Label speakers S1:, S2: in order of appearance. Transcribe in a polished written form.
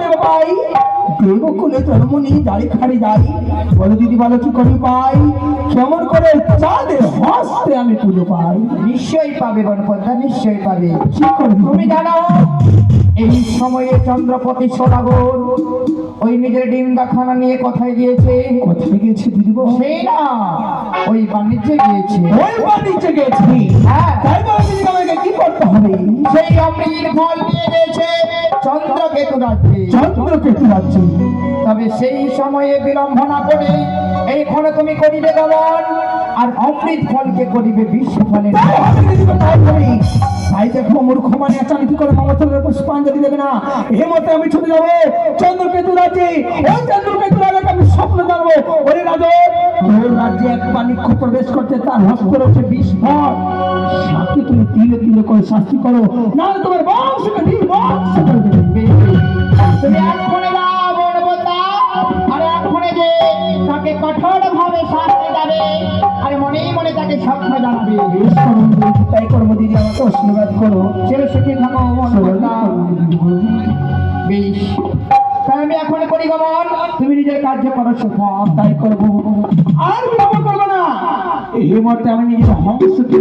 S1: দেব ভাই দেবকুলে জন্ম নিয়ে দাড়ি খাড়ি যাই বলো দিদি বলো কি করে পাই কেমন করে চাঁদের হস্তে আমি পুজো পাই
S2: নিশ্চয়ই পাবে বনপদ্মা, নিশ্চয়ই পাবে।
S1: কি করে
S2: তুমি জানো এই সময়ে চন্দ্রপতি সদাগর ওই নিজের ডিঙ্গাখানা নিয়ে কোথায় গিয়েছে?
S1: কোথায় গেছে দিদি গো?
S2: সেই না, ওই বাণিজ্যে গিয়েছে।
S1: ওই বাণিজ্যে গেছি
S2: হ্যাঁ,
S1: তাই বলে দিদি আমাকে কি করতে হবে?
S2: সেই অমৃত ফল নিয়ে গেছে চন্দ্রকেতু রাজ্যে।
S1: চন্দ্রকেতু রাজ্যে
S2: তবে সেই সময়ে বিলম্ব না করে এইখানে তুমি করিবে গমন, আর অমৃত ফলকে করিবে বিশ্ব ফলের।
S1: তাই হবে দিদি গো, তাই হবে। তাই দেখো মূর্খ মানে আচানকি করে মমতার পুষ্পাঞ্জলি দেবে না। এই মতে আমি ছুটে যাবো চন্দ্রকেতু রাজ্যে। ওই চন্দ্রকেতু রাজাকে আমি স্বপ্ন জানবো ওরে রাজা তোর রাজ্যে এক বাণিজ্য প্রবেশ করতে তার হস্ত রয়েছে বিস্ফোর সাথে তুমি তিলে তিলে করে শাস্তি করো না তোমার বংশকে নির্বংশ করে দেবে।
S2: তুমি এক্ষণে যাও বনপদ্মা, আর এক্ষণে যে তাকে কঠোর ভাবে শাস্তি যাবে, আর মনেই মনে তাকে স্বপ্ন জানাবে।
S1: বেশ করো দিদি, তাই করবো দিদি আমাকে আশীর্বাদ করো।
S2: ছেলে সুখী থাকো বনপদ্মা। বেশ, তাই আমি এখন করি গমন, তুমি নিজের কার্য করো সুফল।
S1: তাই করবো আর বিলম্ব করবো না। এই মতে আমি নিজের হংসকে